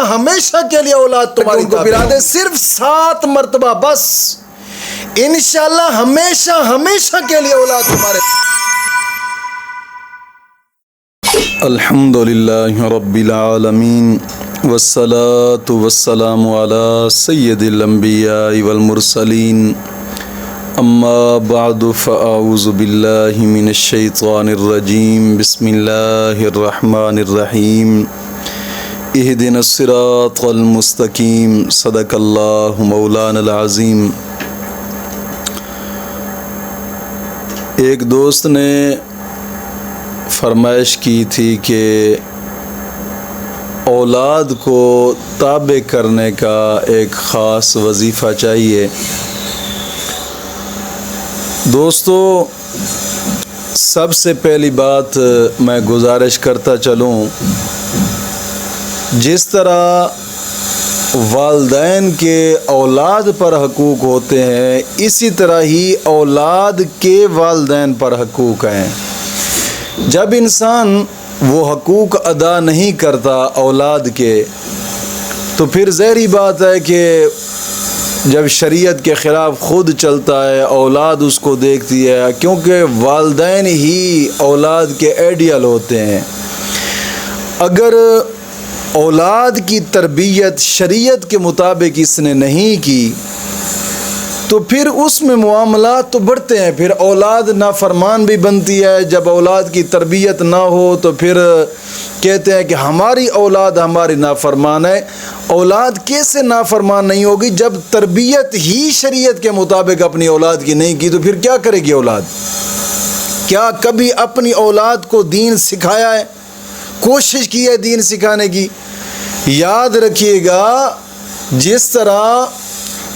ہمیشہ کے لیے اولاد تمہاری کو پلا دے، صرف 7 مرتبہ بس، انشاءاللہ ہمیشہ ہمیشہ کے لیے اولاد تمہارے۔ الحمدللہ رب العالمین والصلاة والسلام علی سید الانبیاء والمرسلین، اما بعد فاعوذ باللہ من الشیطان الرجیم، بسم اللہ الرحمن الرحیم، اہدنا الصراط المستقیم، صدق اللہ مولانا العظیم۔ ایک دوست نے فرمائش کی تھی کہ اولاد کو تابع کرنے کا ایک خاص وظیفہ چاہیے۔ دوستو، سب سے پہلی بات میں گزارش کرتا چلوں، جس طرح والدین کے اولاد پر حقوق ہوتے ہیں، اسی طرح ہی اولاد کے والدین پر حقوق ہیں۔ جب انسان وہ حقوق ادا نہیں کرتا اولاد کے، تو پھر ظاہری بات ہے کہ جب شریعت کے خلاف خود چلتا ہے، اولاد اس کو دیکھتی ہے، کیونکہ والدین ہی اولاد کے آئیڈیل ہوتے ہیں۔ اگر اولاد کی تربیت شریعت کے مطابق اس نے نہیں کی تو پھر اس میں معاملات تو بڑھتے ہیں، پھر اولاد نافرمان بھی بنتی ہے۔ جب اولاد کی تربیت نہ ہو تو پھر کہتے ہیں کہ ہماری اولاد ہماری نافرمان ہے۔ اولاد کیسے نافرمان نہیں ہوگی جب تربیت ہی شریعت کے مطابق اپنی اولاد کی نہیں کی؟ تو پھر کیا کرے گی اولاد؟ کیا کبھی اپنی اولاد کو دین سکھایا ہے؟ کوشش کی ہے دین سکھانے کی؟ یاد رکھیے گا، جس طرح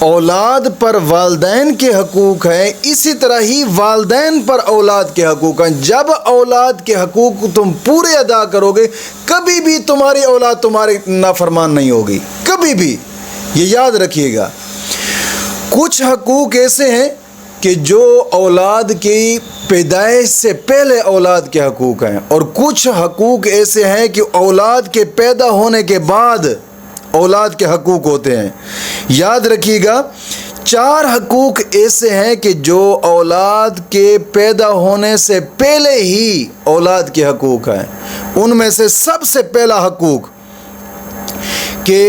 اولاد پر والدین کے حقوق ہیں، اسی طرح ہی والدین پر اولاد کے حقوق ہیں۔ جب اولاد کے حقوق تم پورے ادا کرو گے، کبھی بھی تمہاری اولاد تمہاری نافرمان نہیں ہوگی، کبھی بھی، یہ یاد رکھیے گا۔ کچھ حقوق ایسے ہیں کہ جو اولاد کی پیدائش سے پہلے اولاد کے حقوق ہیں، اور کچھ حقوق ایسے ہیں کہ اولاد کے پیدا ہونے کے بعد اولاد کے حقوق ہوتے ہیں۔ یاد رکھیے گا، 4 حقوق ایسے ہیں کہ جو اولاد کے پیدا ہونے سے پہلے ہی اولاد کے حقوق ہیں۔ ان میں سے سب سے پہلا حقوق کہ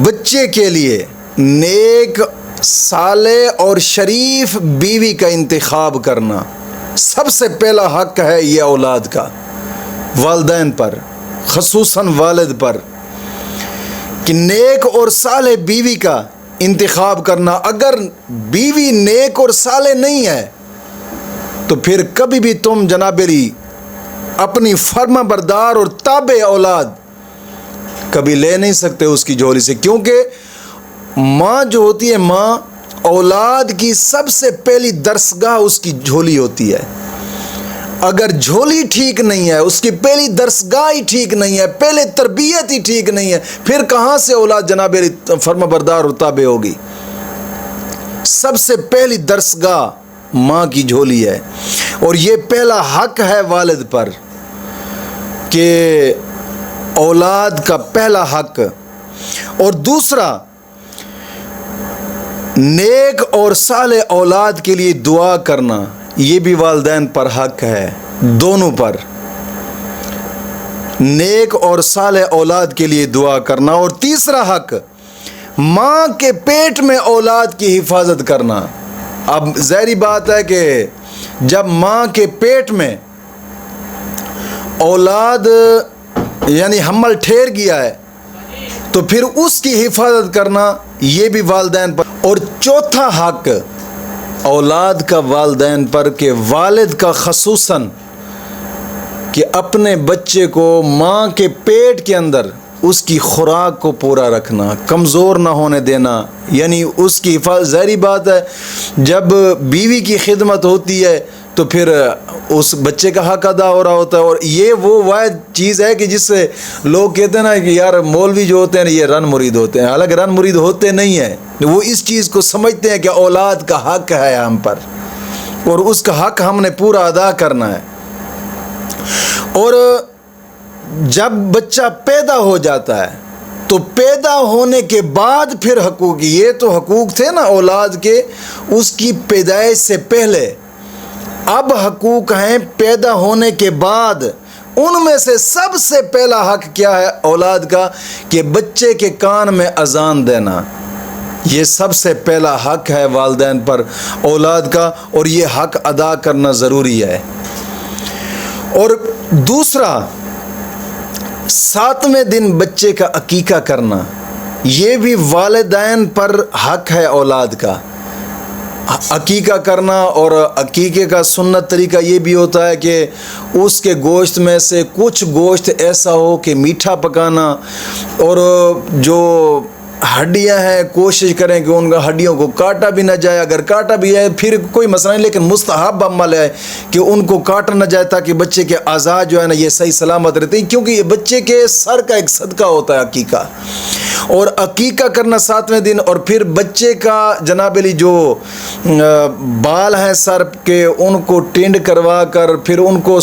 بچے کے لیے نیک، صالح اور شریف بیوی کا انتخاب کرنا، سب سے پہلا حق ہے یہ اولاد کا، والدین پر، خصوصاً والد پر، کہ نیک اور صالح بیوی کا انتخاب کرنا۔ اگر بیوی نیک اور صالح نہیں ہے تو پھر کبھی بھی تم جناب علی اپنی فرما بردار اور تابع اولاد کبھی لے نہیں سکتے اس کی جھولی سے، کیونکہ ماں جو ہوتی ہے، ماں اولاد کی سب سے پہلی درسگاہ اس کی جھولی ہوتی ہے۔ اگر جھولی ٹھیک نہیں ہے، اس کی پہلی درسگاہ ہی ٹھیک نہیں ہے، پہلے تربیت ہی ٹھیک نہیں ہے، پھر کہاں سے اولاد جناب فرما بردار اور تابع ہوگی؟ سب سے پہلی درسگاہ ماں کی جھولی ہے، اور یہ پہلا حق ہے والد پر کہ اولاد کا پہلا حق۔ اور دوسرا، نیک اور صالح اولاد کے لیے دعا کرنا، یہ بھی والدین پر حق ہے، دونوں پر، نیک اور صالح اولاد کے لیے دعا کرنا۔ اور تیسرا حق، ماں کے پیٹ میں اولاد کی حفاظت کرنا۔ اب ظاہری بات ہے کہ جب ماں کے پیٹ میں اولاد یعنی حمل ٹھہر گیا ہے تو پھر اس کی حفاظت کرنا یہ بھی والدین پر۔ اور چوتھا حق اولاد کا والدین پر کہ والد کا خصوصاً کہ اپنے بچے کو ماں کے پیٹ کے اندر اس کی خوراک کو پورا رکھنا، کمزور نہ ہونے دینا، یعنی اس کی حفاظت۔ ظاہری بات ہے جب بیوی کی خدمت ہوتی ہے تو پھر اس بچے کا حق ادا ہو رہا ہوتا ہے۔ اور یہ وہ واحد چیز ہے کہ جس سے لوگ کہتے ہیں نا کہ یار مولوی جو ہوتے ہیں یہ رن مرید ہوتے ہیں، حالانکہ رن مرید ہوتے نہیں ہیں، وہ اس چیز کو سمجھتے ہیں کہ اولاد کا حق ہے ہم پر، اور اس کا حق ہم نے پورا ادا کرنا ہے۔ اور جب بچہ پیدا ہو جاتا ہے تو پیدا ہونے کے بعد پھر حقوق، یہ تو حقوق تھے نا اولاد کے اس کی پیدائش سے پہلے، اب حقوق ہیں پیدا ہونے کے بعد۔ ان میں سے سب سے پہلا حق کیا ہے اولاد کا؟ کہ بچے کے کان میں اذان دینا، یہ سب سے پہلا حق ہے والدین پر اولاد کا، اور یہ حق ادا کرنا ضروری ہے۔ اور دوسرا، 7ویں دن بچے کا عقیقہ کرنا، یہ بھی والدین پر حق ہے اولاد کا، عقیقہ کرنا۔ اور عقیقے کا سنت طریقہ یہ بھی ہوتا ہے کہ اس کے گوشت میں سے کچھ گوشت ایسا ہو کہ میٹھا پکانا، اور جو ہڈیاں ہیں کوشش کریں کہ ان کا ہڈیوں کو کاٹا بھی نہ جائے، اگر کاٹا بھی ہے پھر کوئی مسئلہ نہیں، لیکن مستحب عمل ہے کہ ان کو کاٹا نہ جائے تاکہ بچے کے اعضاء جو ہے نا یہ صحیح سلامت رہتے ہیں، کیونکہ یہ بچے کے سر کا ایک صدقہ ہوتا ہے عقیقہ۔ اور عقیقہ کرنا 7ویں دن، اور پھر بچے کا جناب علی جو بال ہیں سر کے ان کو ٹینڈ کروا کر پھر ان کو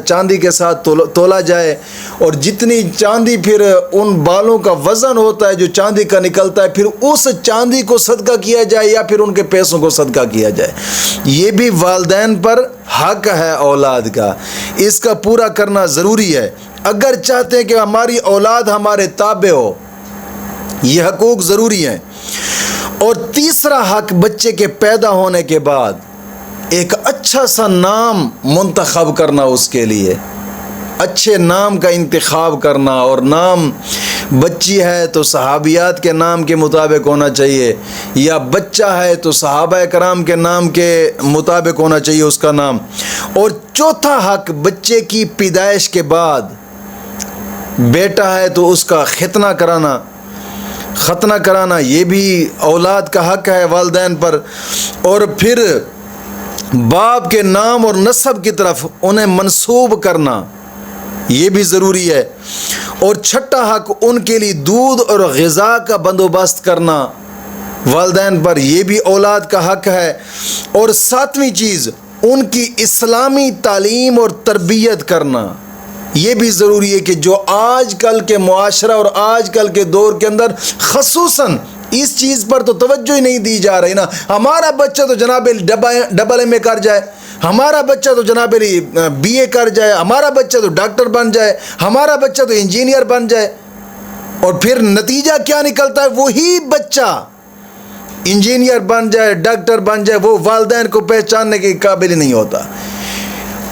چاندی کے ساتھ تولا جائے، اور جتنی چاندی پھر ان بالوں کا وزن ہوتا ہے جو چاندی کا نکلتا ہے پھر اس چاندی کو صدقہ کیا جائے یا پھر ان کے پیسوں کو صدقہ کیا جائے۔ یہ بھی والدین پر حق ہے اولاد کا، اس کا پورا کرنا ضروری ہے اگر چاہتے ہیں کہ ہماری اولاد ہمارے تابع ہو، یہ حقوق ضروری ہیں۔ اور تیسرا حق بچے کے پیدا ہونے کے بعد ایک اچھا سا نام منتخب کرنا، اس کے لیے اچھے نام کا انتخاب کرنا، اور نام بچی ہے تو صحابیات کے نام کے مطابق ہونا چاہیے، یا بچہ ہے تو صحابہ کرام کے نام کے مطابق ہونا چاہیے اس کا نام۔ اور چوتھا حق بچے کی پیدائش کے بعد، بیٹا ہے تو اس کا ختنہ کرانا یہ بھی اولاد کا حق ہے والدین پر، اور پھر باپ کے نام اور نسب کی طرف انہیں منسوب کرنا یہ بھی ضروری ہے۔ اور چھٹا حق ان کے لیے دودھ اور غذا کا بندوبست کرنا والدین پر، یہ بھی اولاد کا حق ہے۔ اور 7ویں چیز ان کی اسلامی تعلیم اور تربیت کرنا، یہ بھی ضروری ہے کہ جو آج کل کے معاشرہ اور آج کل کے دور کے اندر خصوصاً اس چیز پر تو توجہ ہی نہیں دی جا رہی نا۔ ہمارا بچہ تو جناب ڈبل ایم اے کر جائے، ہمارا بچہ تو جناب بی اے کر جائے، ہمارا بچہ تو ڈاکٹر بن جائے، ہمارا بچہ تو انجینئر بن جائے، اور پھر نتیجہ کیا نکلتا ہے؟ وہی بچہ انجینئر بن جائے، ڈاکٹر بن جائے، وہ والدین کو پہچاننے کے قابل ہی نہیں ہوتا۔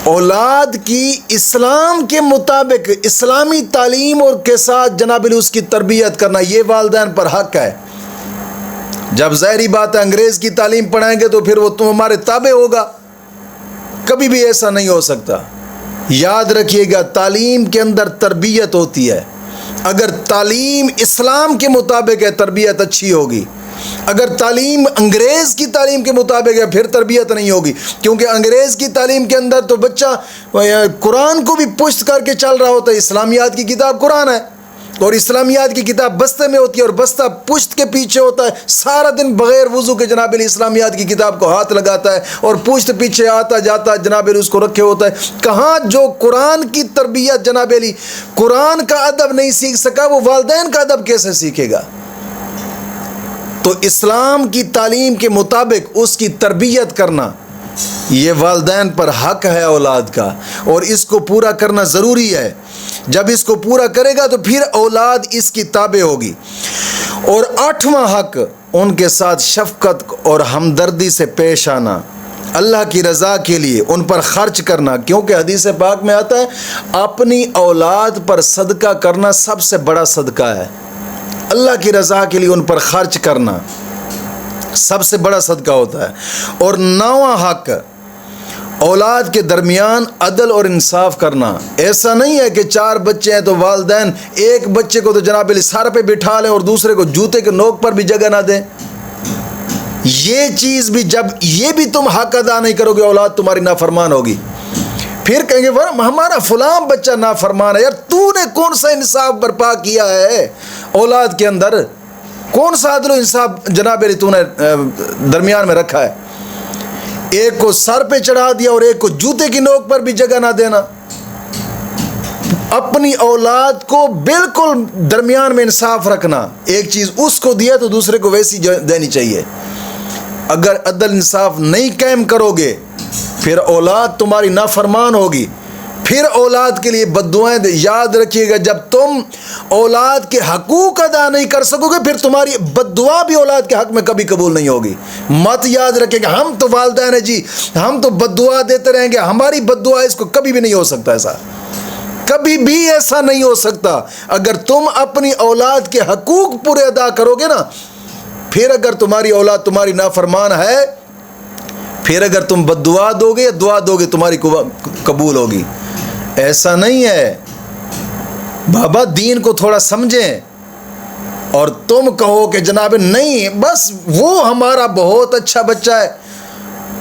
اولاد کی اسلام کے مطابق اسلامی تعلیم اور کے ساتھ جناب اس کی تربیت کرنا یہ والدین پر حق ہے۔ جب ظاہری بات ہے انگریز کی تعلیم پڑھائیں گے تو پھر وہ تم ہمارے تابع ہوگا، کبھی بھی ایسا نہیں ہو سکتا۔ یاد رکھیے گا تعلیم کے اندر تربیت ہوتی ہے، اگر تعلیم اسلام کے مطابق ہے تربیت اچھی ہوگی، اگر تعلیم انگریز کی تعلیم کے مطابق ہے پھر تربیت نہیں ہوگی، کیونکہ انگریز کی تعلیم کے اندر تو بچہ قرآن کو بھی پشت کر کے چل رہا ہوتا ہے، اسلامیات کی کتاب قرآن ہے اور اسلامیات کی کتاب بستے میں ہوتی ہے اور بستہ پشت کے پیچھے ہوتا ہے، سارا دن بغیر وضو کے جناب علی اسلامیات کی کتاب کو ہاتھ لگاتا ہے اور پشت پیچھے آتا جاتا جناب علی اس کو رکھے ہوتا ہے۔ کہاں جو قرآن کی تربیت جناب علی قرآن کا ادب نہیں سیکھ سکا وہ والدین کا ادب کیسے سیکھے گا؟ تو اسلام کی تعلیم کے مطابق اس کی تربیت کرنا یہ والدین پر حق ہے اولاد کا، اور اس کو پورا کرنا ضروری ہے۔ جب اس کو پورا کرے گا تو پھر اولاد اس کی تابع ہوگی۔ اور 8واں حق ان کے ساتھ شفقت اور ہمدردی سے پیش آنا، اللہ کی رضا کے لیے ان پر خرچ کرنا، کیونکہ حدیث پاک میں آتا ہے اپنی اولاد پر صدقہ کرنا سب سے بڑا صدقہ ہے، اللہ کی رضا کے لیے ان پر خرچ کرنا سب سے بڑا صدقہ ہوتا ہے۔ اور 9واں حق اولاد کے درمیان عدل اور انصاف کرنا، ایسا نہیں ہے کہ 4 بچے ہیں تو والدین ایک بچے کو تو جناب علی سر پہ بٹھا لیں اور دوسرے کو جوتے کے نوک پر بھی جگہ نہ دیں۔ یہ چیز بھی جب یہ بھی تم حق ادا نہیں کرو گے اولاد تمہاری نافرمان ہوگی، پھر کہیں گے ہمارا فلاں بچہ نافرمان ہے۔ یار تو نے کون سا انصاف برپا کیا ہے اولاد کے اندر؟ کون سا عدل و انصاف جناب علی تو نے درمیان میں رکھا ہے؟ ایک کو سر پہ چڑھا دیا اور ایک کو جوتے کی نوک پر بھی جگہ نہ دینا، اپنی اولاد کو بالکل درمیان میں انصاف رکھنا، ایک چیز اس کو دیا تو دوسرے کو ویسی دینی چاہیے۔ اگر عدل انصاف نہیں قائم کرو گے پھر اولاد تمہاری نافرمان ہوگی، پھر اولاد کے لیے بد دعائیں یاد رکھیے گا، جب تم اولاد کے حقوق ادا نہیں کر سکو گے پھر تمہاری بد دعا بھی اولاد کے حق میں کبھی قبول نہیں ہوگی۔ مت یاد رکھے گا ہم تو والدین ہیں جی، ہم تو بد دعا دیتے رہیں گے، ہماری بد دعا اس کو کبھی بھی نہیں ہو سکتا، ایسا کبھی بھی ایسا نہیں ہو سکتا۔ اگر تم اپنی اولاد کے حقوق پورے ادا کرو گے نا، پھر اگر تمہاری اولاد تمہاری نافرمان ہے، پھر اگر تم بد دعا دو گے یا دعا دو گے تمہاری قبول ہوگی۔ ایسا نہیں ہے بابا، دین کو تھوڑا سمجھیں، اور تم کہو کہ جناب نہیں بس وہ ہمارا بہت اچھا بچہ ہے،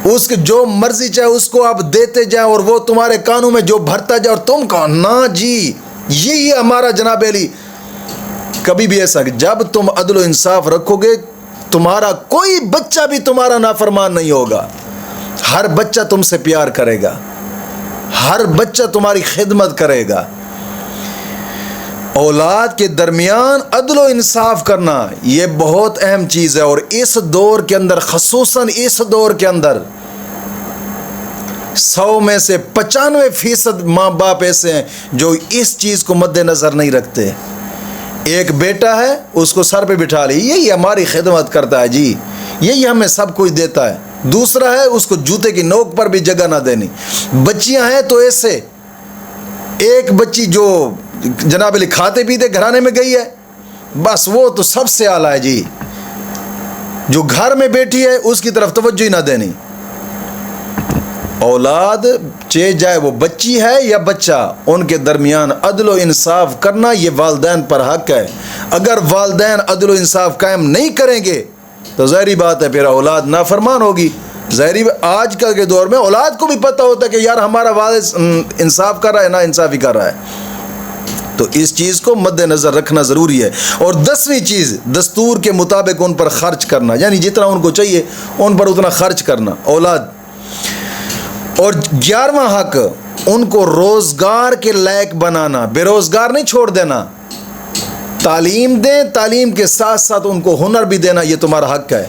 اس کے جو مرضی چاہے اس کو آپ دیتے جائیں اور وہ تمہارے کانوں میں جو بھرتا جائے اور تم کہو نا جی یہی ہمارا جناب علی۔ کبھی بھی ایسا کہ جب تم عدل و انصاف رکھو گے تمہارا کوئی بچہ بھی تمہارا نافرمان نہیں ہوگا، ہر بچہ تم سے پیار کرے گا، ہر بچہ تمہاری خدمت کرے گا۔ اولاد کے درمیان عدل و انصاف کرنا یہ بہت اہم چیز ہے، اور اس دور کے اندر، خصوصاً اس دور کے اندر 100 میں سے 95% ماں باپ ایسے ہیں جو اس چیز کو مد نظر نہیں رکھتے۔ ایک بیٹا ہے اس کو سر پہ بٹھا لی، یہی ہماری خدمت کرتا ہے جی، یہی ہمیں سب کچھ دیتا ہے۔ دوسرا ہے اس کو جوتے کی نوک پر بھی جگہ نہ دینی۔ بچیاں ہیں تو ایسے، ایک بچی جو جناب علی کھاتے پیتے گھرانے میں گئی ہے بس وہ تو سب سے اعلیٰ ہے جی، جو گھر میں بیٹھی ہے اس کی طرف توجہ ہی نہ دینی۔ اولاد چاہے جائے وہ بچی ہے یا بچہ، ان کے درمیان عدل و انصاف کرنا یہ والدین پر حق ہے۔ اگر والدین عدل و انصاف قائم نہیں کریں گے تو ظاہری بات ہے پھر اولاد نافرمان ہوگی۔ ظاہری آج کل کے دور میں اولاد کو بھی پتہ ہوتا ہے کہ یار ہمارا والد انصاف کر رہا ہے نا انصافی کر رہا ہے، تو اس چیز کو مد نظر رکھنا ضروری ہے۔ اور 10ویں چیز دستور کے مطابق ان پر خرچ کرنا، یعنی جتنا ان کو چاہیے ان پر اتنا خرچ کرنا اولاد۔ اور 11واں حق ان کو روزگار کے لائق بنانا، بے روزگار نہیں چھوڑ دینا، تعلیم دیں، تعلیم کے ساتھ ساتھ ان کو ہنر بھی دینا، یہ تمہارا حق ہے۔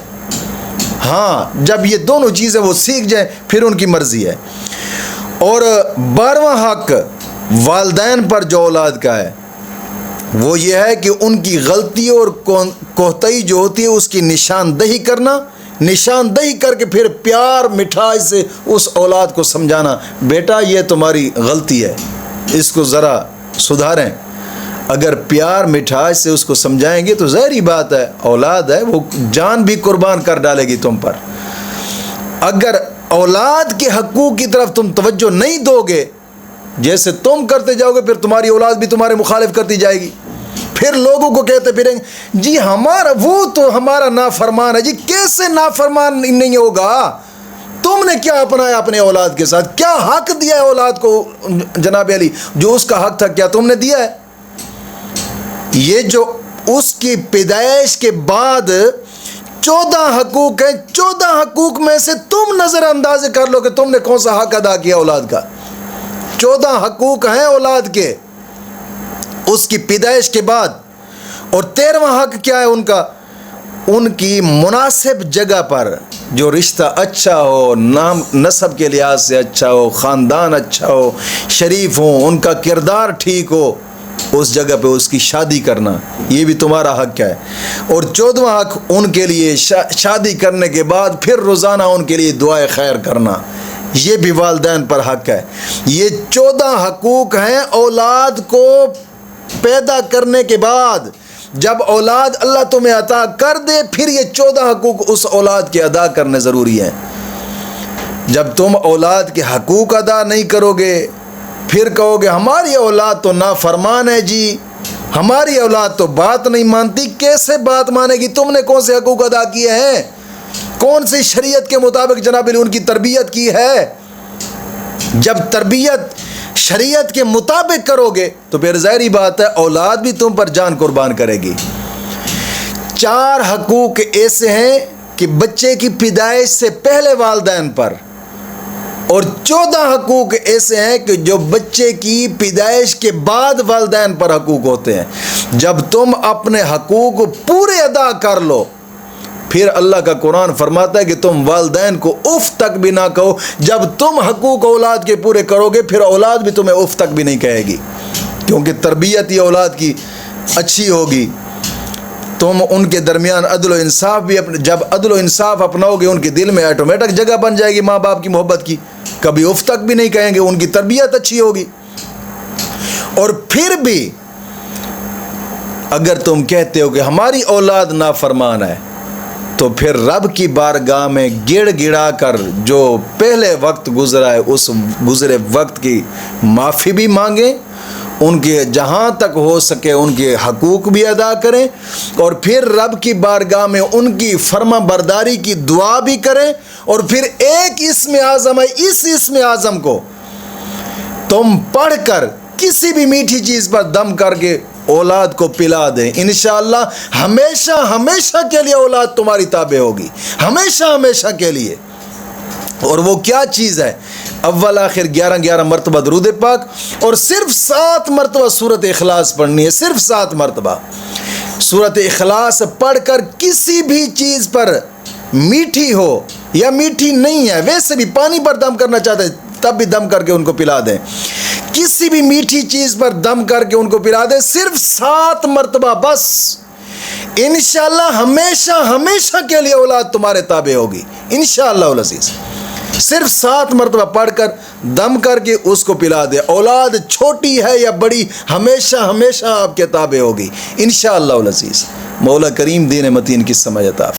ہاں جب یہ دونوں چیزیں وہ سیکھ جائیں پھر ان کی مرضی ہے۔ اور 12واں حق والدین پر جو اولاد کا ہے وہ یہ ہے کہ ان کی غلطی اور کوتاہی جو ہوتی ہے اس کی نشاندہی کرنا، نشاندہی کر کے پھر پیار مٹھائی سے اس اولاد کو سمجھانا، بیٹا یہ تمہاری غلطی ہے اس کو ذرا سدھاریں۔ اگر پیار مٹھائی سے اس کو سمجھائیں گے تو ظاہری بات ہے اولاد ہے وہ جان بھی قربان کر ڈالے گی تم پر۔ اگر اولاد کے حقوق کی طرف تم توجہ نہیں دو گے، جیسے تم کرتے جاؤ گے پھر تمہاری اولاد بھی تمہارے مخالف کرتی جائے گی، پھر لوگوں کو کہتے پھریں گے جی ہمارا وہ تو ہمارا نافرمان ہے۔ جی کیسے نافرمان نہیں ہوگا؟ تم نے کیا اپنایا اپنے اولاد کے ساتھ؟ کیا حق دیا ہے اولاد کو جناب علی؟ جو اس کا حق تھا کیا تم نے دیا ہے؟ یہ جو اس کی پیدائش کے بعد 14 حقوق ہیں، 14 حقوق میں سے تم نظر انداز کر لو کہ تم نے کون سا حق ادا کیا اولاد کا۔ 14 حقوق ہیں اولاد کے اس کی پیدائش کے بعد۔ اور 13واں حق کیا ہے ان کا؟ ان کی مناسب جگہ پر جو رشتہ اچھا ہو، نام نسب کے لحاظ سے اچھا ہو، خاندان اچھا ہو، شریف ہو، ان کا کردار ٹھیک ہو، اس جگہ پہ اس کی شادی کرنا یہ بھی تمہارا حق ہے۔ اور 14واں حق ان کے لیے شادی کرنے کے بعد پھر روزانہ ان کے لیے دعائے خیر کرنا، یہ بھی والدین پر حق ہے۔ یہ 14 حقوق ہیں اولاد کو پیدا کرنے کے بعد۔ جب اولاد اللہ تمہیں عطا کر دے پھر یہ 14 حقوق اس اولاد کے ادا کرنے ضروری ہیں۔ جب تم اولاد کے حقوق ادا نہیں کرو گے پھر کہو گے ہماری اولاد تو نافرمان ہے جی، ہماری اولاد تو بات نہیں مانتی۔ کیسے بات مانے گی؟ تم نے کون سے حقوق ادا کیے ہیں؟ کون سی شریعت کے مطابق جناب علی ان کی تربیت کی ہے؟ جب تربیت شریعت کے مطابق کرو گے تو پھر ظاہری بات ہے اولاد بھی تم پر جان قربان کرے گی۔ 4 حقوق ایسے ہیں کہ بچے کی پیدائش سے پہلے والدین پر اور 14 حقوق ایسے ہیں کہ جو بچے کی پیدائش کے بعد والدین پر حقوق ہوتے ہیں. جب تم اپنے حقوق پورے ادا کر لو پھر اللہ کا قرآن فرماتا ہے کہ تم والدین کو اف تک بھی نہ کہو. جب تم حقوق اولاد کے پورے کرو گے پھر اولاد بھی تمہیں اف تک بھی نہیں کہے گی، کیونکہ تربیت ہی اولاد کی اچھی ہوگی. تم ان کے درمیان عدل و انصاف بھی جب عدل و انصاف اپناؤ گے ان کے دل میں آٹومیٹک جگہ بن جائے گی ماں باپ کی محبت کی، کبھی اف تک بھی نہیں کہیں گے، ان کی تربیت اچھی ہوگی. اور پھر بھی اگر تم کہتے ہو کہ ہماری اولاد نافرمان ہے تو پھر رب کی بارگاہ میں گڑ گڑا کر جو پہلے وقت گزرا ہے اس گزرے وقت کی معافی بھی مانگیں، ان کے جہاں تک ہو سکے ان کے حقوق بھی ادا کریں، اور پھر رب کی بارگاہ میں ان کی فرما برداری کی دعا بھی کریں. اور پھر ایک اسم اعظم ہے، اس اسم اعظم کو تم پڑھ کر کسی بھی میٹھی چیز پر دم کر کے اولاد کو پلا دیں. انشاءاللہ ہمیشہ ہمیشہ کے لیے اولاد تمہاری تابع ہوگی، ہمیشہ ہمیشہ کے لیے. اور وہ کیا چیز ہے؟ اول آخر 11 مرتبہ درود پاک اور صرف 7 مرتبہ سورۃ اخلاص پڑھنی ہے. صرف 7 مرتبہ سورۃ اخلاص پڑھ کر کسی بھی چیز پر میٹھی ہو یا میٹھی نہیں ہے، ویسے بھی پانی پر دم کرنا چاہتے ہیں تب بھی دم کر کے ان کو پلا دیں. کسی بھی میٹھی چیز پر دم کر کے ان کو پلا دیں، صرف 7 مرتبہ بس. انشاءاللہ ہمیشہ ہمیشہ کے لیے اولاد تمہارے تابع ہوگی انشاءاللہ العزیز. صرف 7 مرتبہ پڑھ کر دم کر کے اس کو پلا دے. اولاد چھوٹی ہے یا بڑی ہمیشہ ہمیشہ آپ کے تابع ہوگی انشاءاللہ العزیز. مولا کریم دین متین کی سمجھ عطا